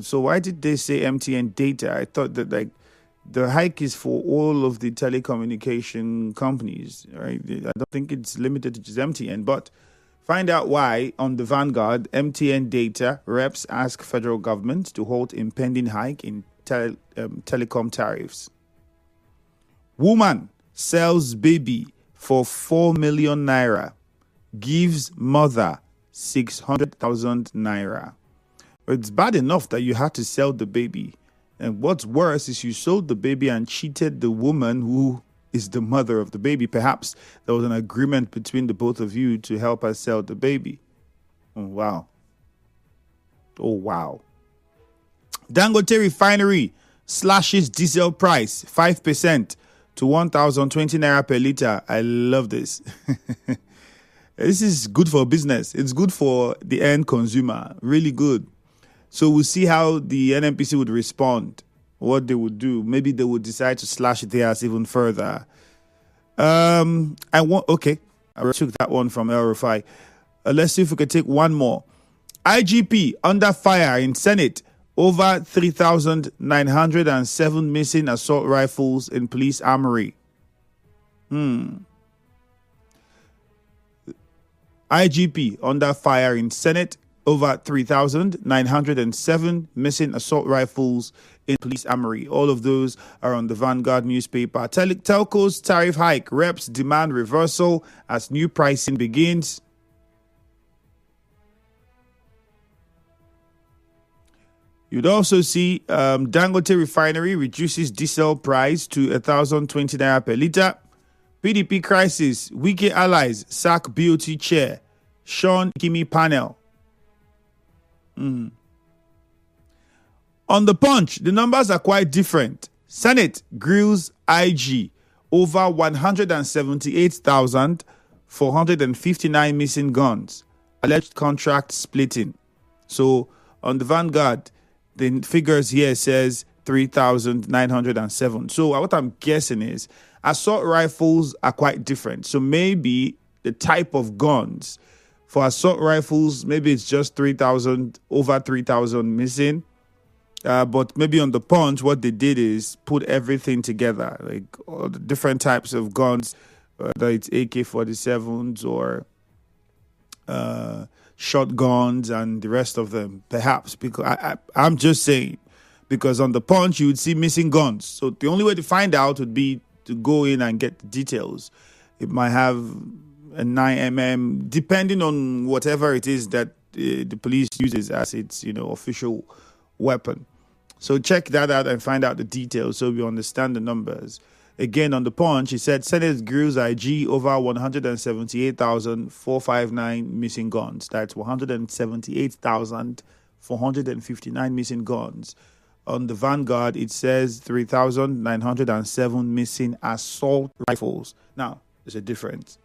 So why did they say MTN data? I thought that like the hike is for all of the telecommunication companies, right? I don't think it's limited to just MTN, but find out why on the Vanguard. MTN data reps ask federal government to halt impending hike in telecom tariffs. Woman sells baby for 4 million naira, gives mother 600,000 naira. It's bad enough that you had to sell the baby. And what's worse is you sold the baby and cheated the woman who is the mother of the baby. Perhaps there was an agreement between the both of you to help her sell the baby. Oh, wow. Oh, wow. Dangote Refinery slashes diesel price 5% to 1,020 naira per liter. I love this. This is good for business. It's good for the end consumer. Really good. So we'll see how the NNPC would respond, what they would do. Maybe they would decide to slash theirs even further. I took that one from El Rufai. Let's see if we can take one more. IGP under fire in Senate over 3,907 missing assault rifles in police armory. IGP under fire in Senate over 3,907 missing assault rifles in police armory. All of those are on the Vanguard newspaper. Telco's tariff hike. Reps demand reversal as new pricing begins. You'd also see Dangote Refinery reduces diesel price to 1,020 naira per litre. PDP crisis. Wike allies sack BOT chair. Sean Kimi panel. On the Punch, the numbers are quite different. Senate grills IG over 178,459 missing guns. Alleged contract splitting. So on the Vanguard, the figures here says 3,907. So what I'm guessing is assault rifles are quite different. So maybe the type of guns for assault rifles, maybe it's just 3,000, over 3,000 missing. But maybe on the Punch, what they did is put everything together, like all the different types of guns, whether it's AK-47s or shotguns and the rest of them, perhaps. Because I'm just saying, because on the Punch, you would see missing guns. So the only way to find out would be to go in and get the details. It might have a 9mm, depending on whatever it is that the police uses as its, official weapon. So check that out and find out the details so we understand the numbers. Again, on the Punch, he said Senate grills IG over 178,459 missing guns. That's 178,459 missing guns. On the Vanguard, it says 3,907 missing assault rifles. Now, there's a difference.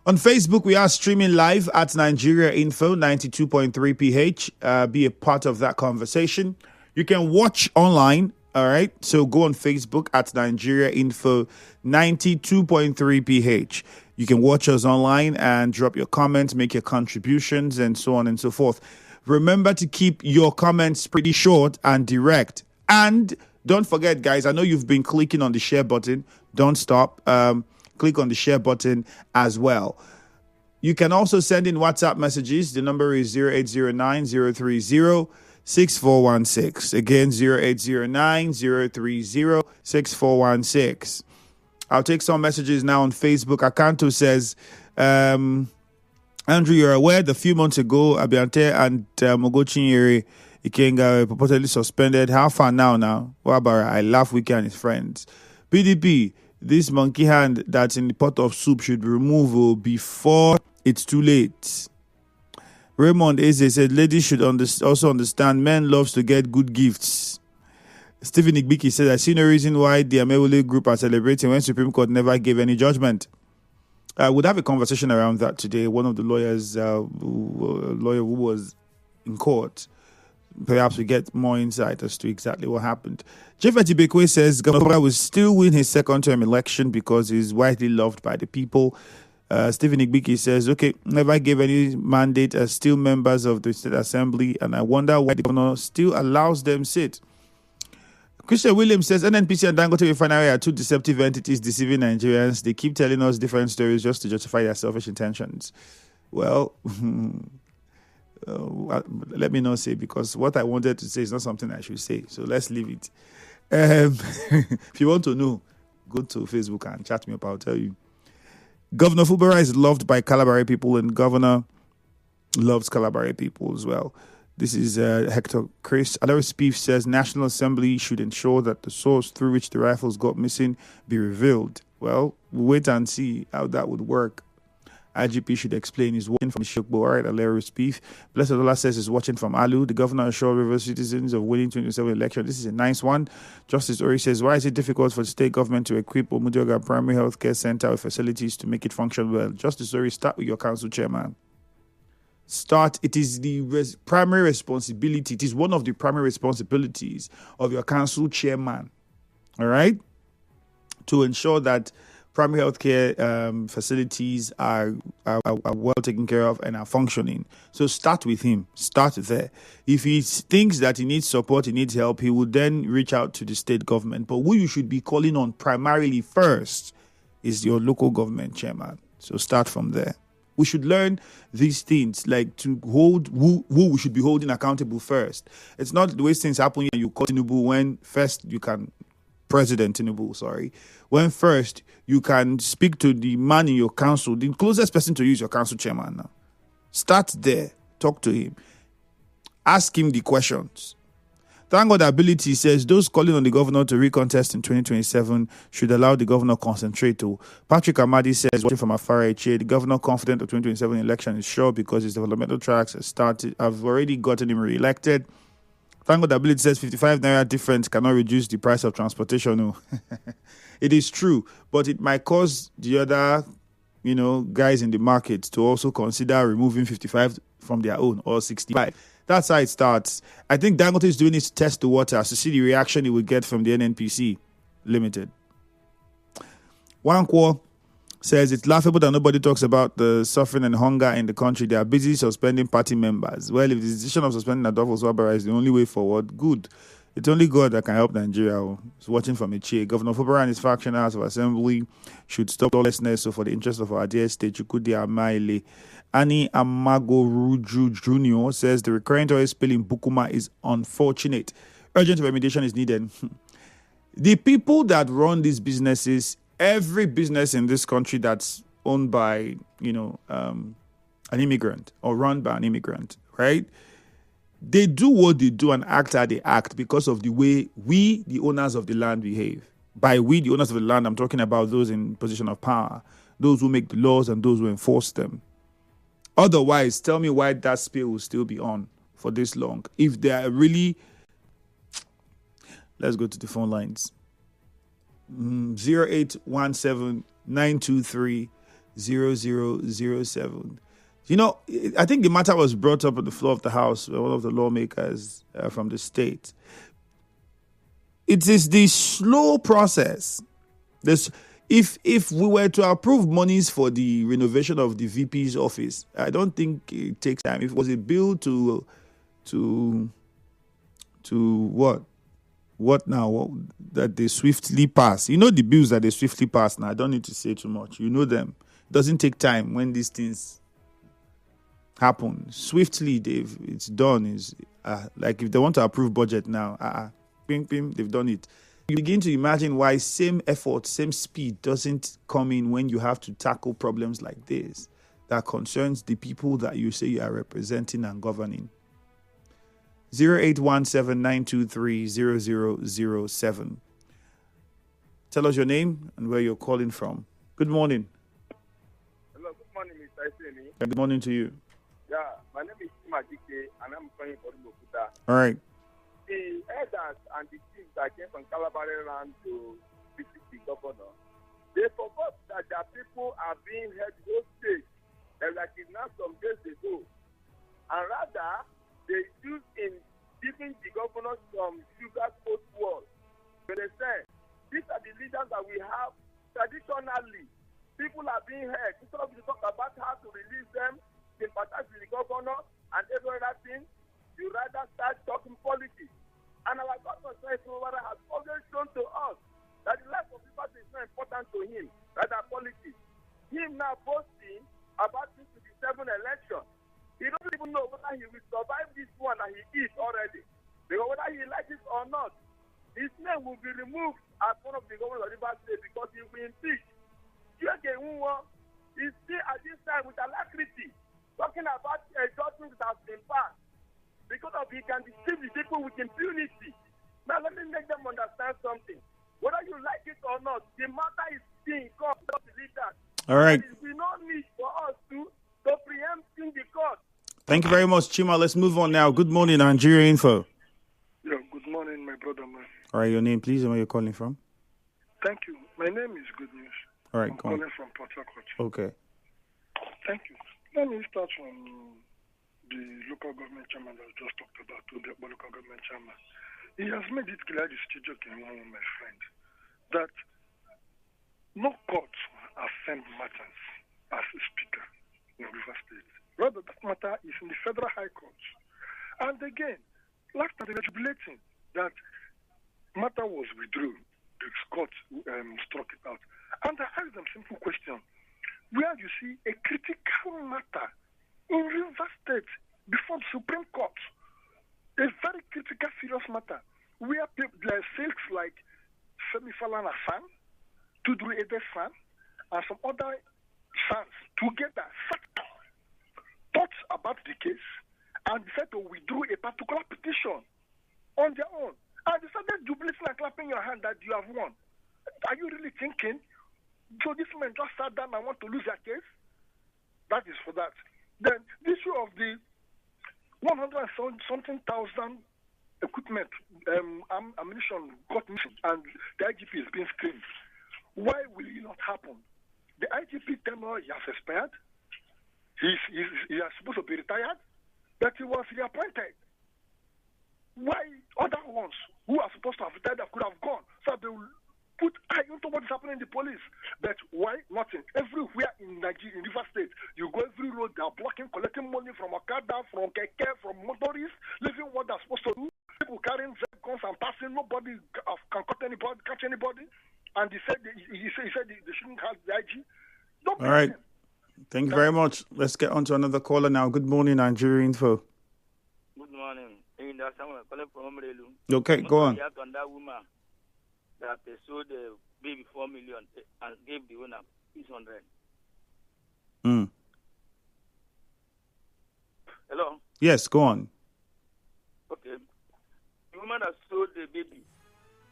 On Facebook, we are streaming live at Nigeria Info 92.3 PH. Be a part of that conversation. You can watch online, all right? So go on Facebook at Nigeria Info 92.3 PH. You can watch us online and drop your comments, make your contributions, and so on and so forth. Remember to keep your comments pretty short and direct. And don't forget, guys, I know you've been clicking on the share button. Don't stop. Click on the share button as well. You can also send in WhatsApp messages. The number is 0809-030-6416. Again, 0809-030-6416. I'll take some messages now on Facebook. Akanto says, Andrew, you're aware that a few months ago, Abiante and Mogochinyere Ikenga were purportedly suspended. How far now? What about I laugh Wike and his friends. PDP, this monkey hand that's in the pot of soup should be removed before it's too late. Raymond Eze said, ladies should also understand men loves to get good gifts. Stephen Igbiki said, I see no reason why the Amewole group are celebrating when Supreme Court never gave any judgment. I would have a conversation around that today. One of the lawyers, lawyer who was in court, perhaps we get more insight as to exactly what happened. Jeffet Ibekwe says Governor will still win his second-term election because he's widely loved by the people. Stephen Igbiki says, okay, never gave any mandate as still members of the State Assembly, and I wonder why the governor still allows them sit. Christian Williams says, NNPC and Dangote Refinery are two deceptive entities deceiving Nigerians. They keep telling us different stories just to justify their selfish intentions. Well, let me not say, because what I wanted to say is not something I should say. So let's leave it. If you want to know, go to Facebook and chat me up. I'll tell you. Governor Fubara is loved by Calabari people, and Governor loves Calabari people as well. This is Hector Chris. Alaris Spieth says National Assembly should ensure that the source through which the rifles got missing be revealed. Well, we'll wait and see how that would work. IGP should explain. He's watching from Shokbo. All right, Alaris Spieth. Blessed Allah says he's watching from Alu. The governor assured River citizens of winning 2027 election. This is a nice one. Justice Ori says, why is it difficult for the state government to equip Omudioga Primary Health Care Center with facilities to make it function well? Justice Ori, start with your council chairman. It is the primary responsibility. It is one of the primary responsibilities of your council chairman, all right, to ensure that primary healthcare facilities are well taken care of and are functioning. So start with him. Start there. If he thinks that he needs support, he needs help, he will then reach out to the state government. But who you should be calling on primarily first is your local government chairman. So start from there. We should learn these things, like to hold who we should be holding accountable first. It's not the way things happen and you call Tinubu when first you can, President Tinubu, when first you can speak to the man in your council, the closest person to you is your council chairman now. Start there, talk to him, ask him the questions. Thank God Ability says those calling on the governor to recontest in 2027 should allow the governor concentrate. Patrick Amadi says, watching from afar, the governor confident of 2027 election is sure because his developmental tracks have already gotten him re-elected. Thank God Ability says 55 naira difference cannot reduce the price of transportation. It is true, but it might cause the other, guys in the market to also consider removing 55 from their own or 65. That's how it starts. I think Dangote is doing it to test the waters to see the reaction he would get from the NNPC Limited. Wankwo says it's laughable that nobody talks about the suffering and hunger in the country. They are busy suspending party members. Well, if the decision of suspending Adolfo Swabara is the only way forward, good. It's only God that can help Nigeria. He's watching from a chair. Governor Fubara and his faction House of Assembly should stop lawlessness. So for the interest of our dear state, Chukwudi Amaile. Annie Amagoruju Jr. says the recurrent oil spill in Bukuma is unfortunate. Urgent remediation is needed. The people that run these businesses, every business in this country that's owned by, an immigrant or run by an immigrant, right? They do what they do and act how they act because of the way we, the owners of the land, behave. By we, the owners of the land, I'm talking about those in position of power, those who make the laws and those who enforce them. Otherwise, tell me why that spill will still be on for this long. If they are really... Let's go to the phone lines. 0817-923-0007. I think the matter was brought up on the floor of the House by one of the lawmakers from the state. It is the slow process. If we were to approve monies for the renovation of the VP's office, I don't think it takes time. If it was a bill to what now? That they swiftly pass. The bills that they swiftly pass now. I don't need to say too much. You know them. It doesn't take time when these things happen. Swiftly, it's done. Is like if they want to approve budget now, ping, they've done it. You begin to imagine why same effort, same speed doesn't come in when you have to tackle problems like this that concerns the people that you say you are representing and governing. 0817-923-0007. Tell us your name and where you're calling from. Good morning. Hello, good morning, Mr. Iseni. Good morning to you. Yeah, my name is Majike and I'm calling from Mokuta. All right. The elders and the teams that came from Calabari land to visit the governor, they forgot that their people are being held hostage and were kidnapped some days ago. And rather, they use in giving the governor some sugar coat wall. You understand? These are the leaders that we have traditionally People are being hurt. Instead of you talk about how to release them, sympathize with the governor and every other thing, you rather start talking politics. And our governor, Sowore, has always shown to us that the life of people is not important to him, rather politics. Him now boasting about this 27 election. He doesn't even know whether he will survive this one that he is already. Because whether he likes it or not, his name will be removed as one of the governors of Rivers State because he will impeach. Chiege Nwoh is still at this time with alacrity talking about a judgment that has been passed because of he can deceive the people with impunity. Now let me make them understand something. Whether you like it or not, the matter is being court. Don't believe that. All right. There is no need for us to preempt in the court. Thank you very much, Chima. Let's move on now. Good morning, Nigeria Info. Yeah, good morning, my brother, man. All right, your name, please, and where you're calling from. Thank you. My name is Good News. All right, I'm go on. calling from Port Harcourt. Okay. Thank you. Let me start from the local government chairman that I just talked about, to the local government chairman. He has made it clear, this Chijoke Nwoh, my friend, that no court has sent matters as a speaker in Rivers State. Rather, that matter is in the Federal High Court. And again, last time they were jubilating that matter was withdrawn. The court struck it out. And I asked them a simple question. Where you see a critical matter in Rivers State before the Supreme Court, a very critical, serious matter, where people, there are folks like Femi Falana-San, Tudru Ede-San, and some other sons together sat down, thought about the case, and decided to withdraw a particular petition on their own. And they started jubilating and clapping your hand that you have won. Are you really thinking? So this man just sat down and want to lose their case? That is for that. Then the issue of the 100-something thousand equipment, ammunition got missing, and the IGP is being screened. Why will it not happen? The IGP tenure has expired. He is supposed to be retired, but he was reappointed. Why other ones who are supposed to have retired could have gone, so they will put eye into what is happening in the police? But why nothing? Everywhere in Nigeria, in Rivers State, you go every road, they are blocking, collecting money from Okada, from Keke, from motorists, leaving what they're supposed to do. People carrying guns and passing, nobody can catch anybody. And he said they shouldn't have the IG. Don't All right. Thank you very much. Let's get on to another caller now. Good morning, Nigeria Info. Good morning. Calling from Okay, go on. On that woman that they sold the baby 4 million and gave the owner 600. Hello? Yes, go on. Okay. The woman that sold the baby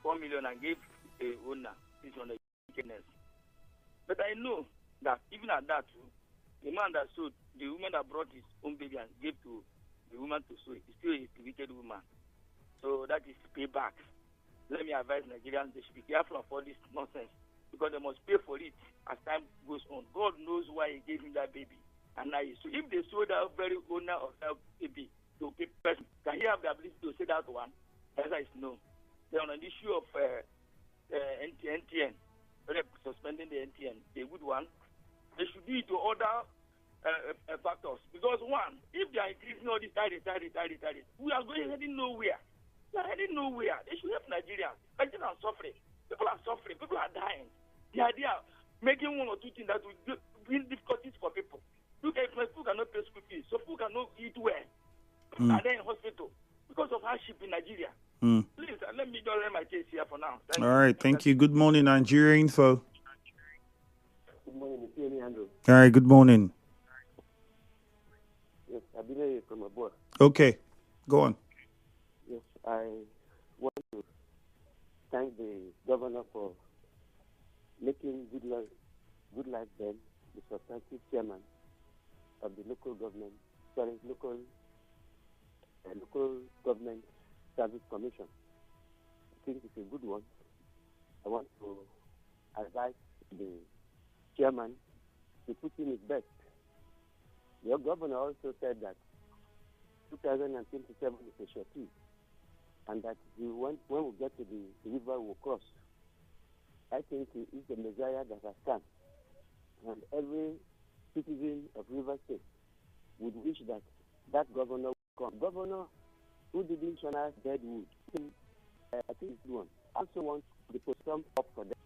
4 million and gave the owner 600. But I know that even at that, the man that sold, the woman that brought his own baby and gave to the woman to sew it, is still a wicked woman. So that is payback. Let me advise Nigerians, they should be careful of all this nonsense because they must pay for it as time goes on. God knows why he gave him that baby. And now, so if they sold that very owner of that baby to a person, can he have the ability to say that one? The answer is no. Then on the issue of NTN, suspending the NTN, a good one, they should do it to other factors. Because one, if they are increasing all this tariff, we are heading nowhere. We are heading nowhere. They should help Nigerians. Nigerians are suffering. People are suffering. People are dying. The idea of making one or two things that will bring difficulties for people. Look at people cannot pay school fees, so people cannot eat well. And then in hospital because of hardship in Nigeria. Please, let me just end my case here for now. All right, thank you. Good morning, Nigeria Info. Good morning, Mr. Andrew. All right, good morning. Yes, I've been here from abroad. Okay, go on. Yes, I want to thank the governor for making good life then the substantive chairman of the local government government service commission. I think it's a good one. I want to advise the chairman to put in his best. Your governor also said that 2027 is a shortly, and that when we get to the river, we'll cross. I think he is the Messiah that has come and every citizen of River State would wish that that governor would come. Governor who didn't turn out Deadwood, I think it's one. Also want the position up for them.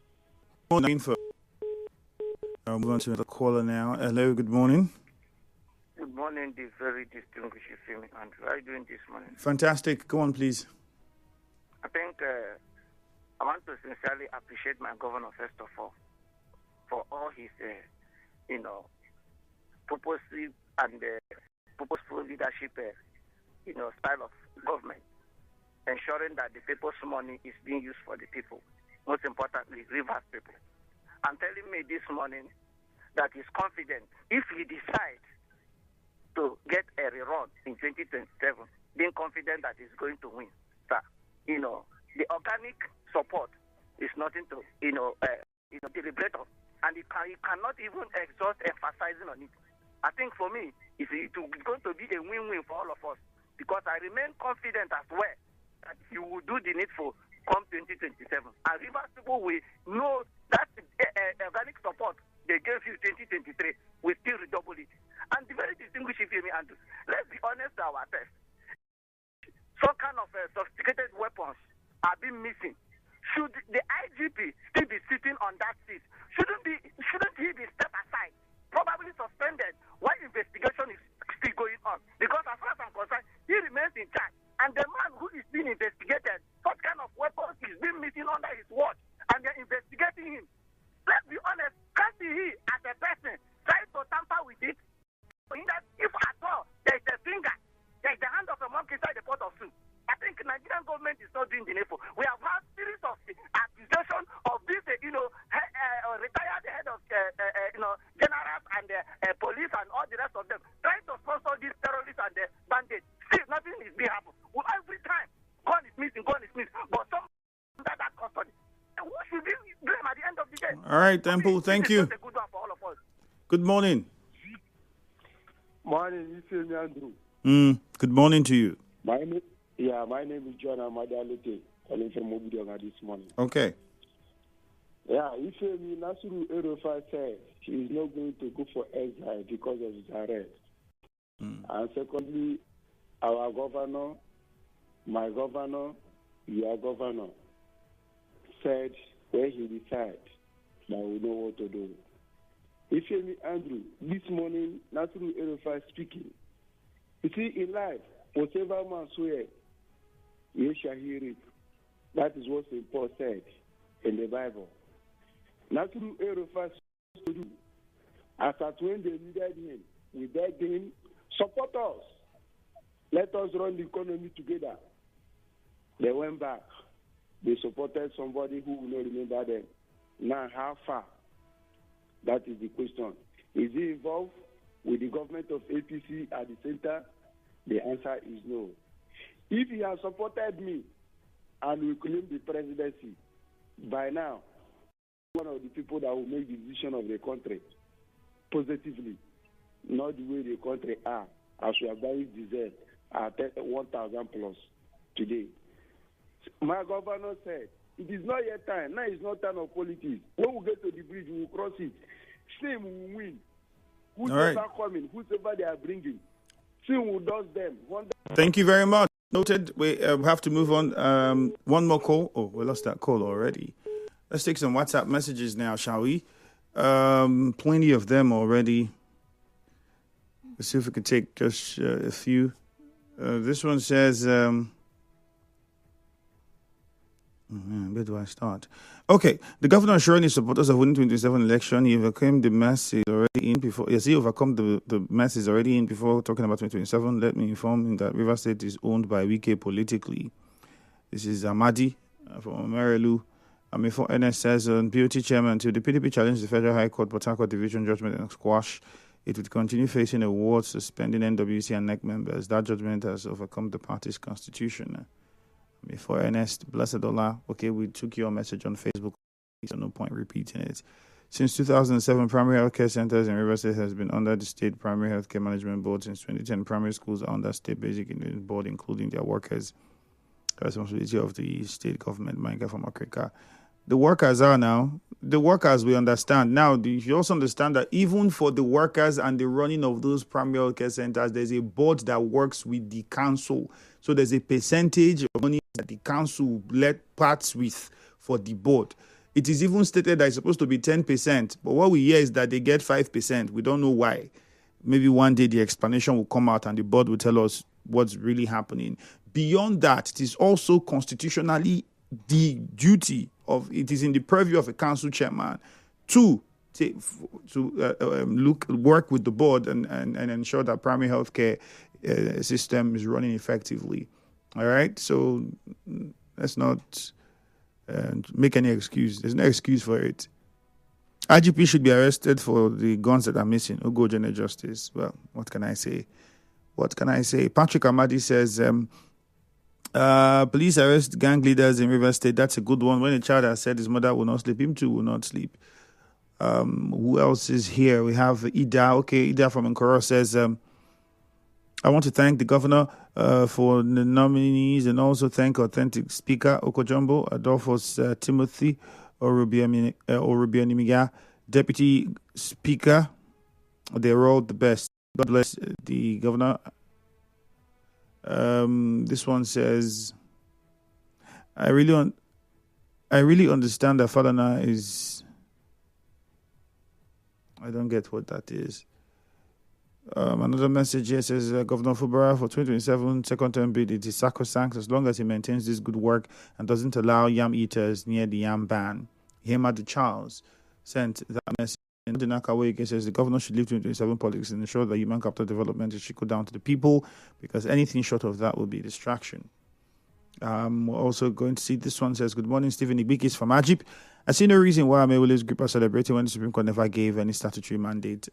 I'll move on to the caller now. Hello, good morning. Good morning, the very distinguished Femi Andrew. How are you doing this morning? Fantastic. Go on, please. I think I want to sincerely appreciate my governor, first of all, for all his, purposive and purposeful leadership, style of government, ensuring that the people's money is being used for the people, most importantly, Rivers people. I'm telling me this morning that he's confident if he decides to get a rerun in 2027, being confident that he's going to win. Sir, the organic support is nothing to, deliberate on. And he cannot even exhaust emphasizing on it. I think for me, it's going to be a win-win for all of us, because I remain confident as well that he will do the needful come 2027. And Rivers people will know that organic support they gave you 2023 will still redouble it. And the very distinguished Femi Andrew, let's be honest to ourselves. Some kind of sophisticated weapons are being missing. Should the IGP still be sitting on that seat? Shouldn't he be stepped aside, probably suspended, while investigation is still going on? Because as far as I'm concerned, he remains in charge. And the man who is being investigated, such kind of weapons is being missing under his watch, and they're investigating him. Let's be honest, can't he, as a person, try to tamper with it? If at all there is a finger, there is the hand of a monkey inside the pot of soup. I think the Nigerian government is not doing the needful. We have had series of accusations of this, retired head of, generals and police and all the rest of them trying to sponsor these terrorists and bandits. Still, nothing is being happened. Well, every time, gun is missing, but some under that custody. And what should we blame at the end of the day? All right, Temple, thank you. This is not a good one for all of us. Good morning. Morning, Femi Andrew. Good morning to you. My name is John Amadalete, calling from Mobudianga this morning. Okay. Yeah, Ifemi Nasiru Erufai said he is not going to go for exile because of his arrest. And secondly, our governor, my governor, your governor, said when he decides that we know what to do. Ifemi Andrew, this morning, Nasiru Erufai speaking. You see, in life, whatever man swear, you shall hear it. That is what St. Paul said in the Bible. Nasiru Erufai to do. As at when they needed him, we begged him, support us. Let us run the economy together. They went back. They supported somebody who will not remember them. Now, how far? That is the question. Is he involved with the government of APC at the center? The answer is no. If he has supported me and will claim the presidency, by now, one of the people that will make the decision of the country positively, not the way the country are, as we are buying diesel at 1,000 plus today. My governor said, it is not yet time. Now it's not time of politics. When we get to the bridge, we will cross it. Same will win. Whoever coming, whoever they are bringing, same will does them. Thank you very much. Noted. We have to move on. One more call. Oh, we lost that call already. Let's take some WhatsApp messages now, shall we? Plenty of them already. Let's see if we can take just a few. This one says, where do I start? Okay, the governor assuring his supporters of winning 2027 election, he overcame the masses already in before. Yes, he overcome the masses already in before talking about 2027. Let me inform him that River State is owned by Wike politically. This is Amadi from Merelu. Before NS says, BOT chairman, until the PDP challenged the Federal High Court Port Harcourt Division judgment and squash, it would continue facing awards suspending NWC and NEC members. That judgment has overcome the party's constitution. Before NS, Blessed Allah, okay, we took your message on Facebook, so no point repeating it. Since 2007, primary healthcare centers in River State has been under the State Primary Healthcare Management Board. Since 2010, primary schools are under State Basic Income Board, including their workers. The responsibility of the state government, Manga from Africa. the workers are now. The workers, we understand. Now, you also understand that even for the workers and the running of those primary health care centers, there's a board that works with the council. So there's a percentage of money that the council let parts with for the board. It is even stated that it's supposed to be 10%. But what we hear is that they get 5%. We don't know why. Maybe one day the explanation will come out and the board will tell us what's really happening. Beyond that, it is also constitutionally the duty of, it is in the purview of a council chairman to work with the board and ensure that primary healthcare system is running effectively. All right, so let's not make any excuse. There's no excuse for it. IGP should be arrested for the guns that are missing. Ugo General Justice. Well, what can I say? Patrick Amadi says, police arrest gang leaders in River State. That's a good one. When a child has said his mother will not sleep, him too will not sleep. Who else is here? We have Ida. Okay, Ida from Nkoro says, I want to thank the governor for the nominees and also thank authentic speaker Okojumbo, Adolphus Timothy Orubianimiga, deputy speaker. They're all the best. God bless the governor. This one says, I really understand that Falana is. I don't get what that is. Another message here says, Governor Fubara for 2027 second term bid, it is sacrosanct as long as he maintains this good work and doesn't allow yam eaters near the yam ban. Hemadu Charles sent that message. And Dinaka says the governor should leave 2027 politics and ensure that human capital development is trickled down to the people, because anything short of that will be distraction. We're also going to see this one says, good morning, Stephen Ibikis from Ajip. I see no reason why Amewule's group are celebrating when the Supreme Court never gave any statutory mandate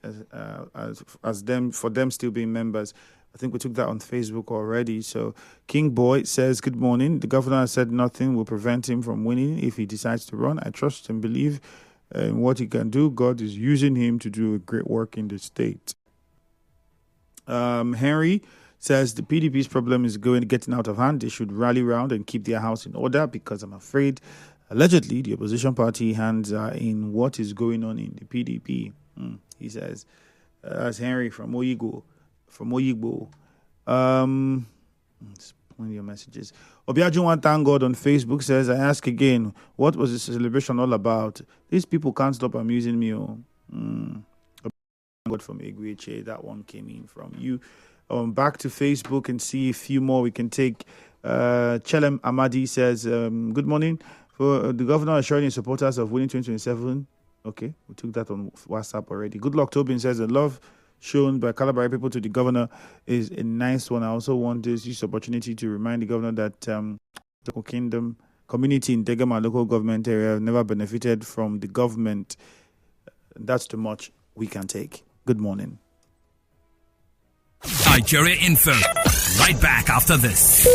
for them still being members. I think we took that on Facebook already. So King Boy says, good morning. The governor has said nothing will prevent him from winning if he decides to run. I trust and believe in what he can do. God is using him to do a great work in the state. Henry says the PDP's problem is getting out of hand. They should rally around and keep their house in order, because I'm afraid, allegedly, the opposition party hands are in what is going on in the PDP. He says, that's Henry from Oyigbo. Plenty of messages. Obiajun Thank God on Facebook says, I ask again, what was the celebration all about? These people can't stop amusing me. God from Egweche, that one came in from you. Back to Facebook and see a few more we can take. Chelem Amadi says, good morning. For the governor assuring his supporters of winning 2027. Okay, we took that on WhatsApp already. Good luck, Tobin says, the love shown by Calabari people to the governor is a nice one. I also want this use opportunity to remind the governor that the Kingdom community in Degama local government area have never benefited from the government. That's too much we can take. Good morning. Nigeria Info. Right back after this.